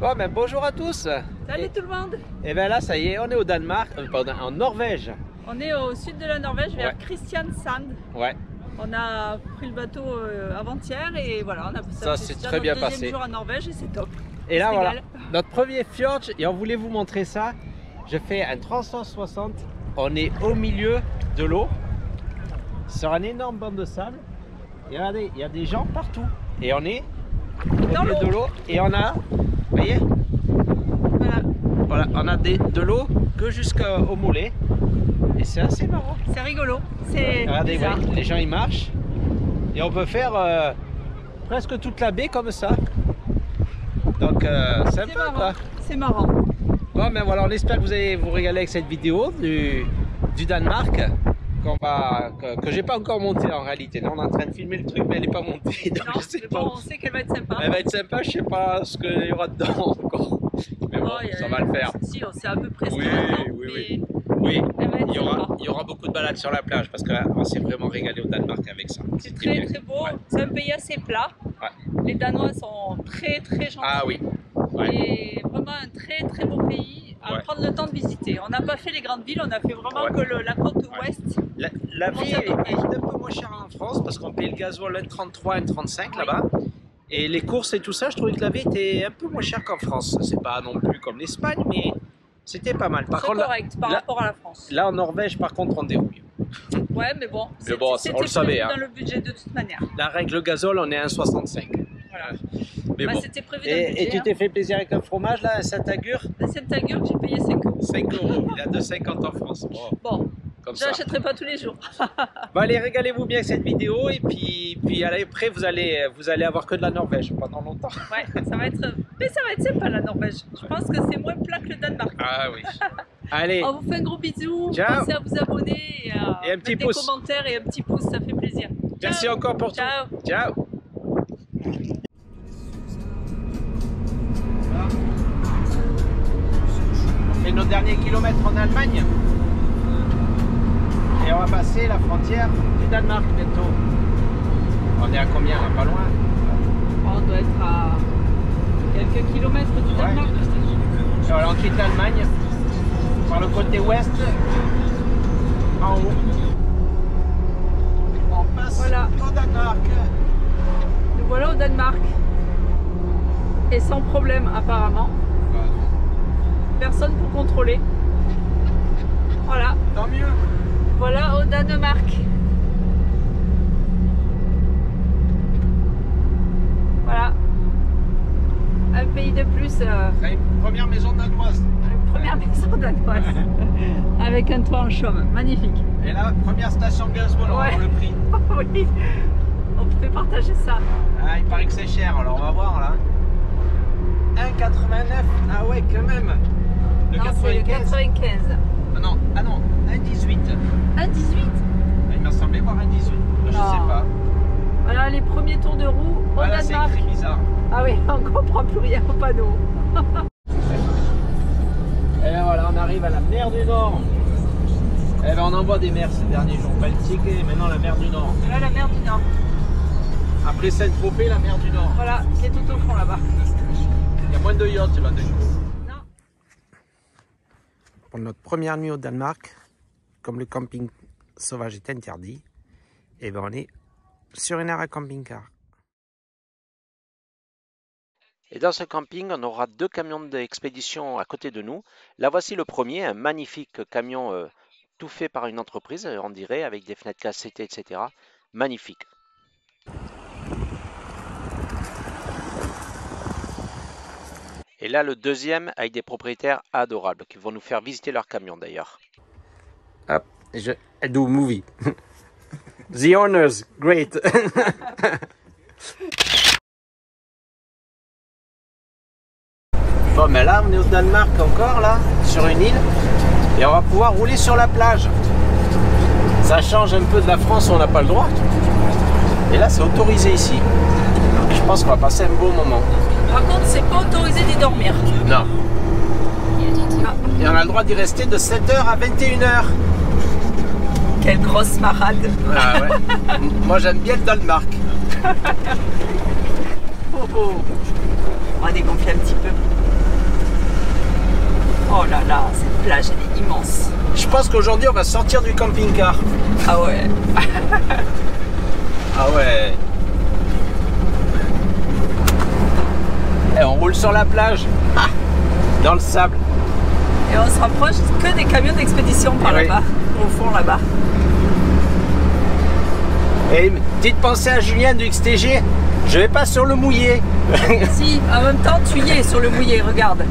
Bon, ben bonjour à tous. Salut tout le monde. Et ben là, ça y est, on est au Danemark, pardon, en Norvège. On est au sud de la Norvège, vers Ouais. Kristiansand. Ouais, On a pris le bateau avant-hier et voilà, on a Ça s'est très bien passé. deuxième jour en Norvège et c'est top. et là On se voilà, régale. notre premier fjord, et on voulait vous montrer ça. Je fais un 360, on est au milieu de l'eau, sur un énorme banc de sable. Et regardez, il y a des gens partout. Et on est au milieu de l'eau et on a, vous voyez, voilà, on a de l'eau que jusqu'au mollet. Et c'est assez marrant. C'est rigolo. C'est Regardez, bizarre. ouais, les gens ils marchent et on peut faire presque toute la baie comme ça. Donc C'est sympa quoi. marrant. C'est marrant. Bon ben voilà, on espère que vous allez vous régaler avec cette vidéo du Danemark que j'ai pas encore monté en réalité. Là on est en train de filmer le truc mais elle n'est pas montée. Donc Non, je sais mais pas. bon, on sait qu'elle va être sympa. Elle va être sympa, je sais pas ce qu'il y aura dedans encore. Mais bon, Oh, ça va le faire. Si, on sait à peu près ce Oui, qu'il y a dedans, oui, mais Oui, elle va être il sympa. y aura beaucoup de balades sur la plage parce qu'on s'est vraiment régalé au Danemark avec ça. C'est très très beau. Ouais. C'est un pays assez plat. Ouais. Les Danois sont très très gentils. Ah oui. Ouais. Et vraiment un très très beau pays à Ouais. prendre le temps de visiter. On n'a pas fait les grandes villes, on a fait vraiment Ouais. que la côte Ouais. ouest. La vie est un peu moins chère en France parce qu'on paye le gasoil 1,33, 1,35 là-bas. Et les courses et tout ça, je trouvais que la vie était un peu moins chère qu'en France. C'est pas non plus comme l'Espagne, mais c'était pas mal. Par C'est contre, correct par là- rapport à la France. là en Norvège, par contre, on dérouille. Ouais, mais bon, Mais bon, c'était on le savait, prévu hein. dans le budget de toute manière. La règle gazole, on est à 1,65. Voilà. Mais Bah, bon. c'était prévu dans le budget. Et tu t'es fait plaisir avec un fromage là, un Saint-Agur? La Saint-Agur, j'ai payé 5 €. 5 €. Il a 2,50 en France. Bon, Bon, comme je ça. l'achèterai pas tous les jours. Bon, allez, régalez-vous bien avec cette vidéo et puis allez, après vous allez avoir que de la Norvège pendant longtemps. Ouais, ça va être. Mais ça va être sympa la Norvège. Je pense que c'est moins plat que le Danemark. Ah oui. Allez, On vous fait un gros bisou. Ciao. Pensez à vous abonner et à Et un petit mettre pouce. des commentaires et un petit pouce, ça fait plaisir. merci Ciao. encore pour Ciao. tout. Ciao. On fait nos derniers kilomètres en Allemagne. Et on va passer la frontière du Danemark bientôt. On est à combien là? Pas loin? On doit être à quelques kilomètres du Danemark. Et voilà, on quitte l'Allemagne par le côté ouest, en haut. On passe Voilà. au Danemark. Nous voilà au Danemark. Et sans problème apparemment. Personne pour contrôler. Voilà. Tant mieux. Voilà au Danemark. Voilà. Un pays de plus. Une première maison danoise. Une première maison danoise. Avec un toit en chaume. Magnifique. Et là, première station gasoil, on va Ouais. voir le prix. Oui. On pouvait partager ça. Ah, il paraît que c'est cher, alors on va voir là. 1,89. Ah ouais, quand même. Le Non, c'est le 95. Ah non, 1,18. 1,18. Il m'a semblé voir 1,18. Je sais Non. pas. Voilà les premiers tours de roue au Voilà, c'est Danemark. écrit bizarre. Ah oui, on comprend plus rien au panneau. Et bien voilà, on arrive à la mer du Nord. Eh ben on en voit des mers ces derniers jours. Baltique et maintenant la mer du Nord. Voilà la mer du Nord. Après Saint-Tropez, la mer du Nord. Voilà, qui est tout au fond là-bas. Il y a moins de yachts là-dessus. Non. Pour notre première nuit au Danemark, comme le camping sauvage est interdit, et ben on est sur une aire à camping-car. Et dans ce camping, on aura deux camions d'expédition à côté de nous. Là, voici le premier, un magnifique camion tout fait par une entreprise, on dirait, avec des fenêtres cassées, etc. Magnifique. Et là, le deuxième, avec des propriétaires adorables, qui vont nous faire visiter leur camion d'ailleurs. Hop, I do movie. The owners, great. Bon, mais là, on est au Danemark encore, là, sur une île. Et on va pouvoir rouler sur la plage. Ça change un peu de la France où on n'a pas le droit. Et là, c'est autorisé ici. Je pense qu'on va passer un beau moment. Par contre, c'est pas autorisé d'y dormir. Non. Ah, Et on a le droit d'y rester de 7h à 21h. quelle grosse marade. Ah ouais. Moi, j'aime bien le Danemark. Oh, oh. On va dégonfler un petit peu. plage, elle est immense. Je pense qu'aujourd'hui on va sortir du camping-car. Ah ouais. Ah ouais. Et on roule sur la plage. Ah, dans le sable. Et on se rapproche que des camions d'expédition par là-bas, au fond là-bas. Et petite pensée à Julien du XTG, je vais pas sur le mouillé. Si, en même temps tu y es sur le mouillé, regarde.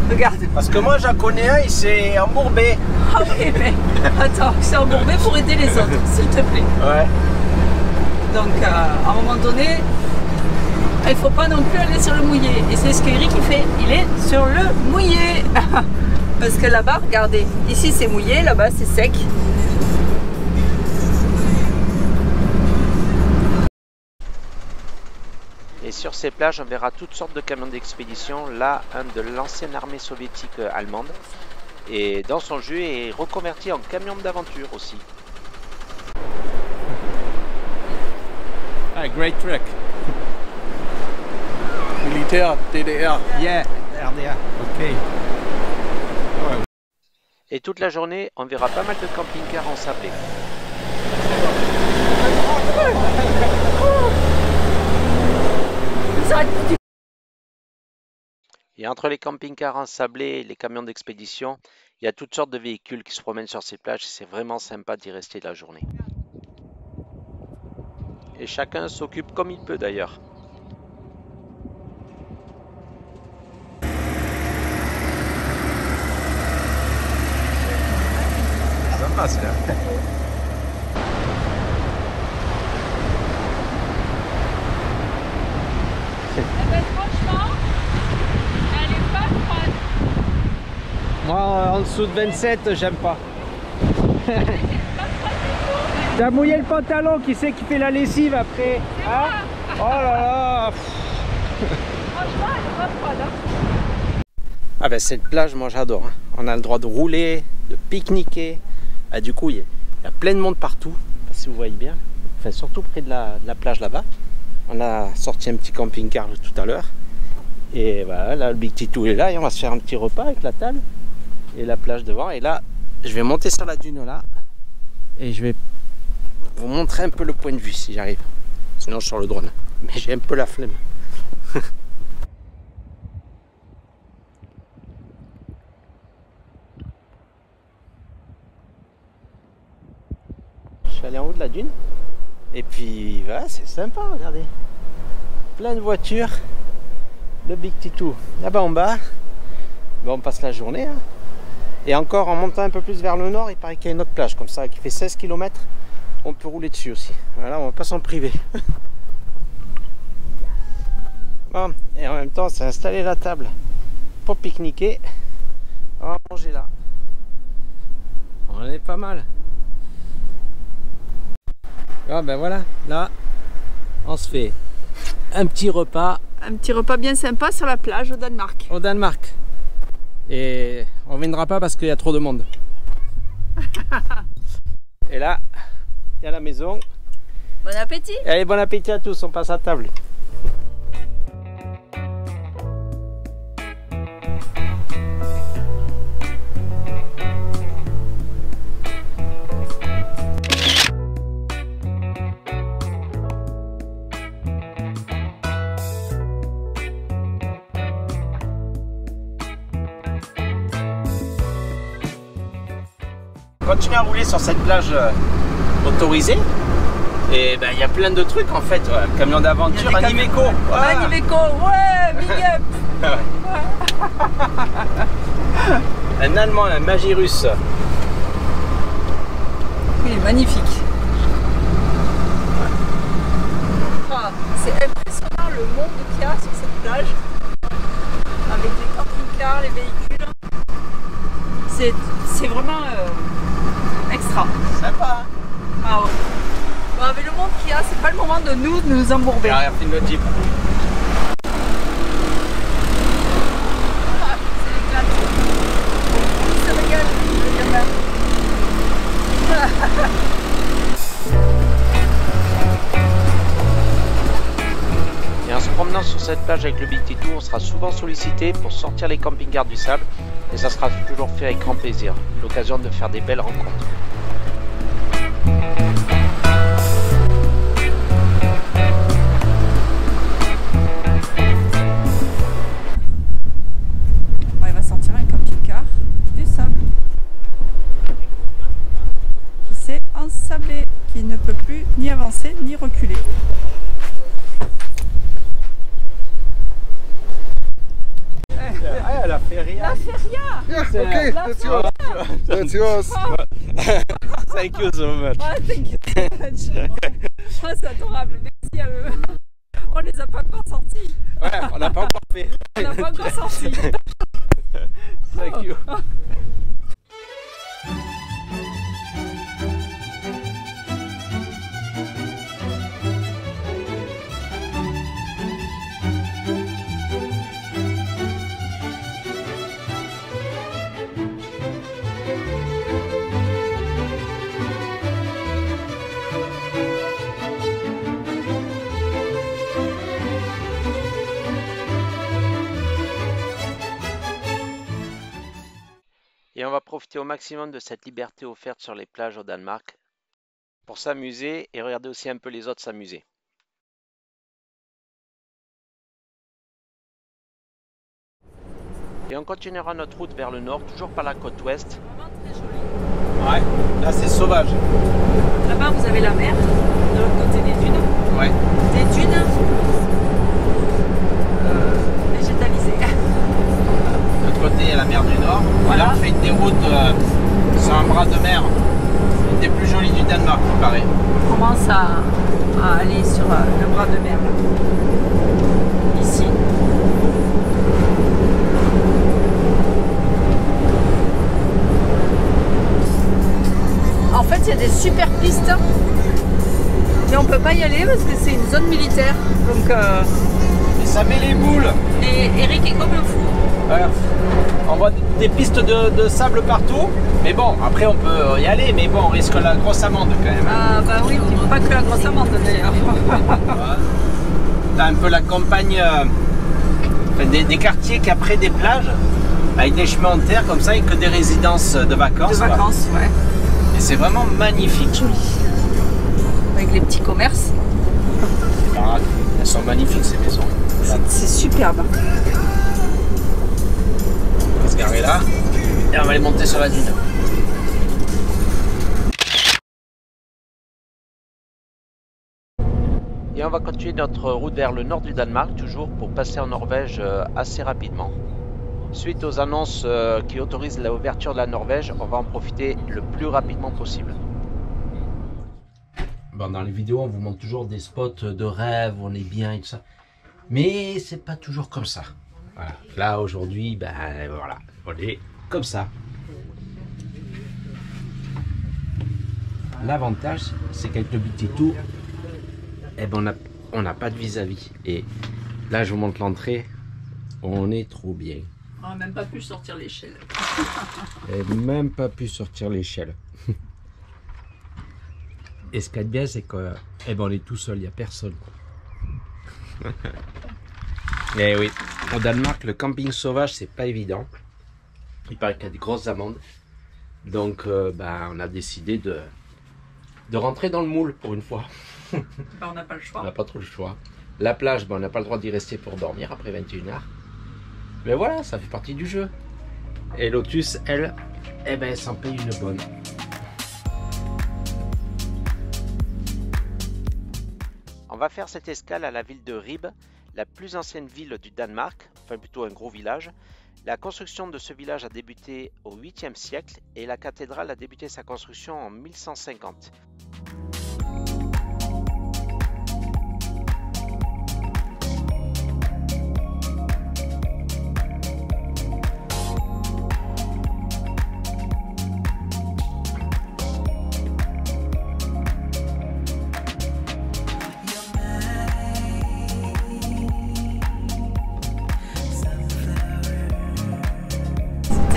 Regarde. Parce que moi j'en connais un, il s'est embourbé. Ah oui, mais attends, il s'est embourbé pour aider les autres, s'il te plaît. Ouais. Donc à un moment donné, il faut pas non plus aller sur le mouillé. Et c'est ce qu'Eric il fait, il est sur le mouillé. Parce que là-bas, regardez, ici c'est mouillé, là-bas c'est sec. Et sur ces plages, on verra toutes sortes de camions d'expédition. Là, un de l'ancienne armée soviétique allemande. Et dans son jus, est reconverti en camion d'aventure aussi. Ah, great truck. Militaire, DDR. Yeah, RDA, ok. Ouais. Et toute la journée, on verra pas mal de camping-cars ensablés. Et entre les camping-cars ensablés et les camions d'expédition, il y a toutes sortes de véhicules qui se promènent sur ces plages. C'est vraiment sympa d'y rester la journée. Et chacun s'occupe comme il peut d'ailleurs. Sympa celui-là. Franchement, elle est pas froide. Moi, en dessous de 27, j'aime pas. T'as mouillé le pantalon, qui c'est qui fait la lessive après, hein? Oh là là. Franchement, elle est pas froide. Hein. Ah ben cette plage, moi j'adore. Hein. On a le droit de rouler, de pique-niquer. Ah, du coup, il y a plein de monde partout. Si vous voyez bien. Enfin, surtout près de la plage là-bas. On a sorti un petit camping-car tout à l'heure. Et voilà, là, le Big Titou est là. Et on va se faire un petit repas avec la table. Et la plage devant. Et là, je vais monter sur la dune là. Et je vais vous montrer un peu le point de vue si j'arrive. Sinon, sur le drone. Mais j'ai un peu la flemme. Je suis allé en haut de la dune. Et puis, voilà, c'est sympa, regardez. Plein de voitures. Le Big Titou là-bas en bas. Ben, on passe la journée. Hein. Et encore, en montant un peu plus vers le nord, il paraît qu'il y a une autre plage comme ça qui fait 16 km. On peut rouler dessus aussi. Voilà, on va pas s'en priver. Bon, et en même temps, c'est installer la table pour pique-niquer. On va manger là. On est pas mal. Ah ben voilà, là, on se fait un petit repas. Un petit repas bien sympa sur la plage au Danemark. Au Danemark. Et on ne viendra pas parce qu'il y a trop de monde. Et là, il y a la maison. Bon appétit. Allez, bon appétit à tous, on passe à table. Continue à rouler sur cette plage autorisée et ben il y a plein de trucs en fait, ouais. Camion d'aventure, un Iveco, Un Iveco, ouais, big up. Un Allemand, un Magirus. Il est magnifique. Ah, c'est impressionnant le monde qu'il y a sur cette plage avec les camping-cars, les véhicules. C'est vraiment extra. Sympa. Ah ouais. Bon, avec le monde qu'il y a, c'est pas le moment de nous embourber. Regarde, filme le Jeep. Ah, c'est l'éclat. Il se régale, le gamin. Et en se promenant sur cette plage avec le Big Titou, on sera souvent sollicité pour sortir les camping-cars du sable et ça sera toujours fait avec grand plaisir. L'occasion de faire des belles rencontres. Il va sortir un camping-car du sable qui s'est ensablé, qui ne peut plus ni avancer ni reculer. Elle a fait rien. La feria! Yeah, okay, that's yours. That's yours. Thank you so much. Oh, thank you so much. Oh, c'est adorable, merci à eux. On les a pas encore sortis. Ouais, on n'a pas encore fait. On n'a pas encore sortis. Thank you. Et on va profiter au maximum de cette liberté offerte sur les plages au Danemark pour s'amuser et regarder aussi un peu les autres s'amuser. Et on continuera notre route vers le nord, toujours par la côte ouest. Ouais, là c'est sauvage. Là-bas vous avez la mer, de l'autre côté des dunes. Ouais. Des dunes végétalisées. De l'autre côté il y a la mer du Nord. Voilà. Là on fait une déroute sur un bras de mer. Une des plus jolies du Danemark, il paraît. On commence à aller sur le bras de mer. Là. Ici. En fait, il y a des super pistes. Mais on peut pas y aller parce que c'est une zone militaire. Donc, Et ça met les boules. et Eric est comme un fou. Voilà. On voit des pistes de sable partout. Mais bon, après on peut y aller. Mais bon, on risque la grosse amende quand même. Ah bah oui, puis pas que la grosse amende d'ailleurs. T'as un peu la campagne, enfin, des quartiers qu'après des plages, avec des chemins en terre comme ça et que des résidences de vacances. De quoi. vacances, ouais. Et c'est vraiment magnifique. Joli. Avec les petits commerces. Ah, elles sont magnifiques ces maisons. C'est superbe. On va se garer là et on va aller monter sur la dune. Et on va continuer notre route vers le nord du Danemark, toujours pour passer en Norvège assez rapidement. Suite aux annonces qui autorisent l'ouverture de la Norvège, on va en profiter le plus rapidement possible. Bon, dans les vidéos, on vous montre toujours des spots de rêve, on est bien et tout ça. Mais c'est pas toujours comme ça. Voilà. Là, aujourd'hui, ben voilà, on est comme ça. L'avantage, c'est qu'avec le Big Titou, eh ben on n'a pas de vis-à-vis. Et là, je vous montre l'entrée, on est trop bien. On n'a même pas pu sortir l'échelle. Et même pas pu sortir l'échelle. Et ce qu'il y a de bien, c'est que eh ben, on est tout seul, il n'y a personne. Et oui, au Danemark, le camping sauvage, c'est pas évident. Il paraît qu'il y a des grosses amendes. Donc, on a décidé de rentrer dans le moule pour une fois. On n'a pas le choix. On n'a pas trop le choix. La plage, on n'a pas le droit d'y rester pour dormir après 21h. Mais voilà, ça fait partie du jeu. Et Lotus, elle, elle s'en paye une bonne. On va faire cette escale à la ville de Ribe, la plus ancienne ville du Danemark, enfin plutôt un gros village. La construction de ce village a débuté au 8e siècle et la cathédrale a débuté sa construction en 1150.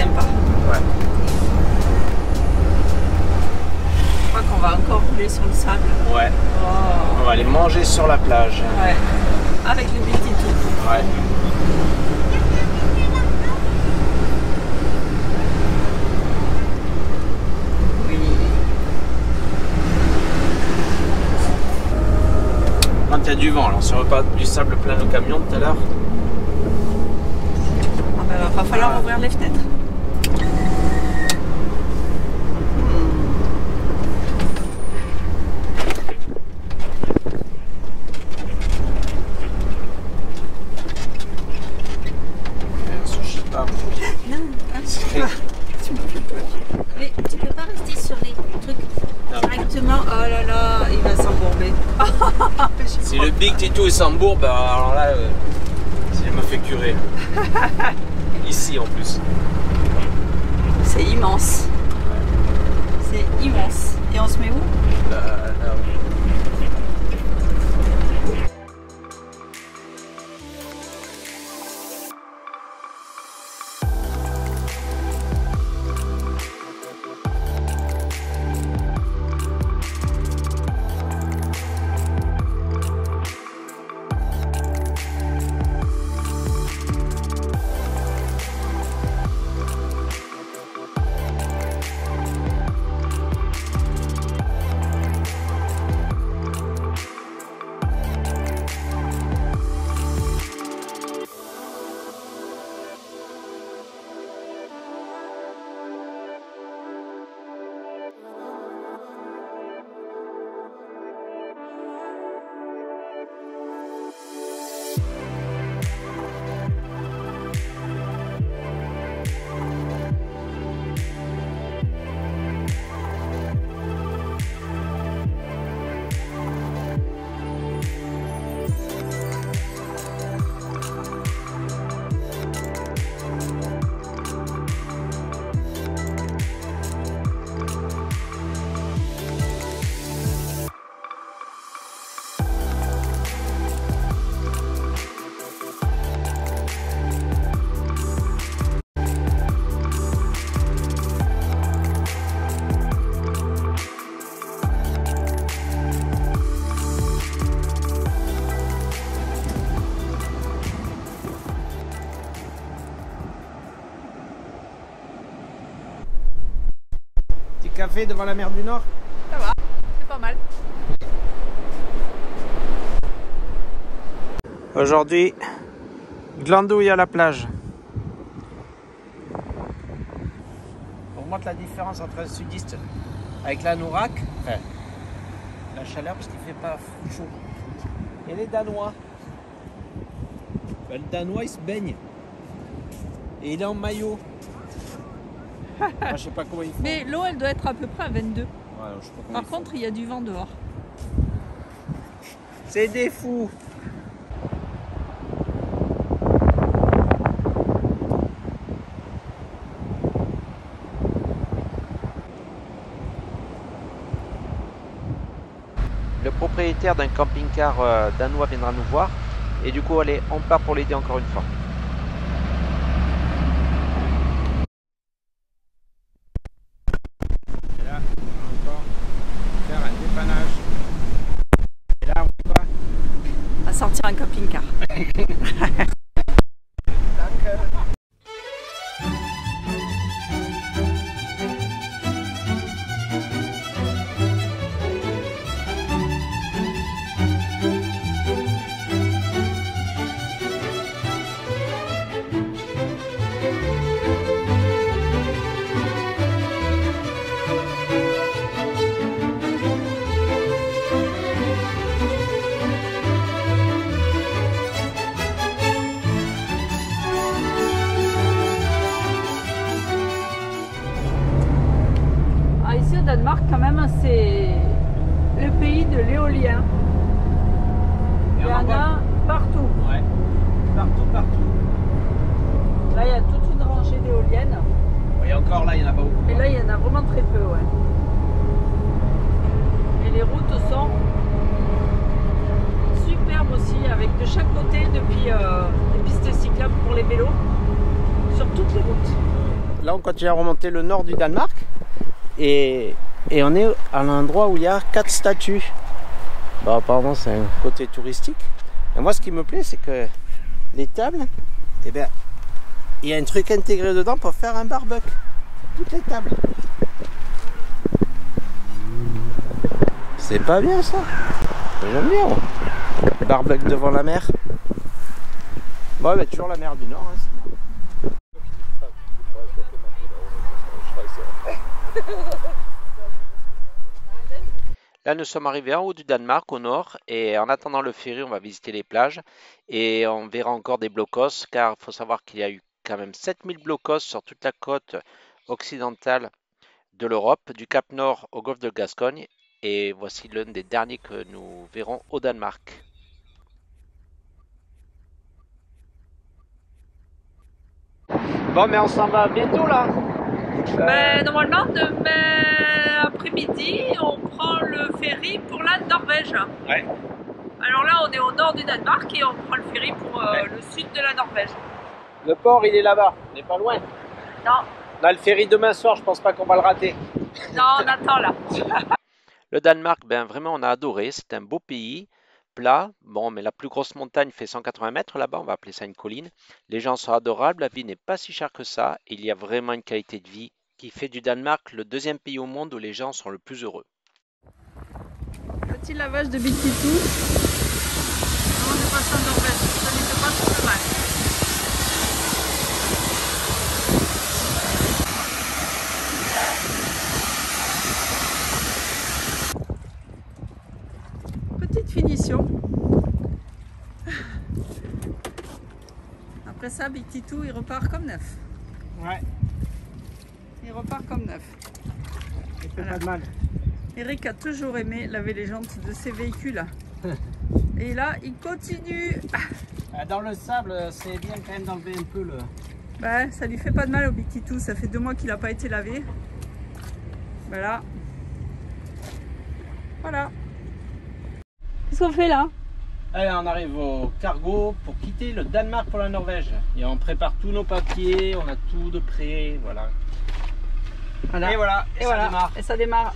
Sympa. Ouais. Je crois qu'on va encore rouler sur le sable. Ouais. Oh. On va aller manger sur la plage. Ouais. Avec le Big Titou. Ouais. Oui. Quand il y a du vent, alors si on veut pas du sable plein le camion tout à l'heure. Ah ben, va falloir ouvrir les fenêtres. Non, hein, tu m'as fait peur. Mais tu peux pas rester sur les trucs directement. Oh là là, il va s'embourber. Si le Big Titou il s'embourbe, alors là, il me fait curer. Ici en plus. C'est immense. C'est immense. Et on se met où? Là, oui. Café devant la mer du Nord. Ça va, c'est pas mal. Aujourd'hui, glandouille à la plage. On remonte la différence entre le sudiste avec la Nourac, enfin, la chaleur parce qu'il fait pas chaud. Et les Danois. Ben, le Danois il se baigne. Et il est en maillot. Moi, je sais pas comment ils font. Mais l'eau, elle doit être à peu près à 22. Ouais, je sais pas comment Par ils font. contre, il y a du vent dehors. C'est des fous. Le propriétaire d'un camping-car danois viendra nous voir. Et du coup, allez, on part pour l'aider encore une fois. Et là, on va encore faire un dépannage. Et là, on fait quoi? On va sortir un camping-car. Ici au Danemark, quand même, c'est le pays de l'éolien. Il y en a partout. Ouais, partout. Là, il y a toute une rangée d'éoliennes. Et encore là, il n'y en a pas beaucoup. Et là, il y en a vraiment très peu, ouais. Et les routes sont superbes aussi, avec de chaque côté, depuis des pistes cyclables pour les vélos, sur toutes les routes. Là, on continue à remonter le nord du Danemark. Et on est à un endroit où il y a 4 statues. Bah, apparemment, c'est un côté touristique. Et moi, ce qui me plaît, c'est que les tables, et bien, il y a un truc intégré dedans pour faire un barbecue. Toutes les tables. C'est pas bien ça. J'aime bien. Moi. Barbecue devant la mer. Bon, bah, toujours la mer du Nord. Hein, là, nous sommes arrivés en haut du Danemark, au nord, et en attendant le ferry, on va visiter les plages et on verra encore des blocos, car il faut savoir qu'il y a eu quand même 7000 blocos sur toute la côte occidentale de l'Europe, du Cap Nord au golfe de Gascogne, et voici l'un des derniers que nous verrons au Danemark. Bon, mais on s'en va bientôt là. Normalement, demain après-midi, on prend le ferry pour la Norvège. Ouais. Alors là, on est au nord du Danemark et on prend le ferry pour le sud de la Norvège. Le port, il est là-bas, on n'est pas loin. Non. On a le ferry demain soir, je pense pas qu'on va le rater. Non, on attend là. Le Danemark, ben vraiment, on a adoré. C'est un beau pays, plat. Bon, mais la plus grosse montagne fait 180 mètres là-bas. On va appeler ça une colline. Les gens sont adorables. La vie n'est pas si chère que ça. Il y a vraiment une qualité de vie qui fait du Danemark le deuxième pays au monde où les gens sont le plus heureux. Petit lavage de Big Titou. On est passé en Norvège. Ça n'était pas trop mal. Petite finition. Après ça, Big Titou, il repart comme neuf. Ouais. Il repart comme neuf. Il fait Voilà. pas de mal. Eric a toujours aimé laver les jantes de ses véhicules. Et là, il continue. Dans le sable, c'est bien quand même d'enlever un peu le... Bah, ça lui fait pas de mal au Big Titou. Ça fait 2 mois qu'il n'a pas été lavé. Voilà. Voilà. Qu'est-ce qu'on fait là? Allez, on arrive au cargo pour quitter le Danemark pour la Norvège. Et on prépare tous nos papiers, on a tout de prêt, voilà. Voilà. Et voilà, Et ça voilà. démarre. Et ça démarre.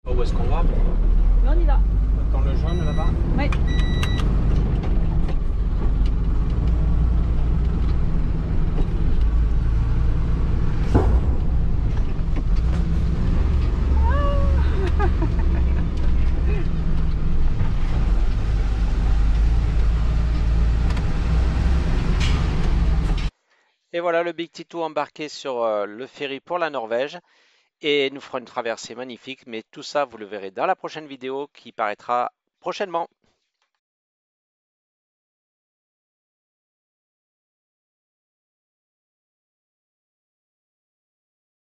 Où est-ce qu'on va? On y va. Dans le jaune là-bas. Oui. Et voilà le Big Titou embarqué sur le ferry pour la Norvège. Et nous ferons une traversée magnifique. Mais tout ça, vous le verrez dans la prochaine vidéo qui paraîtra prochainement.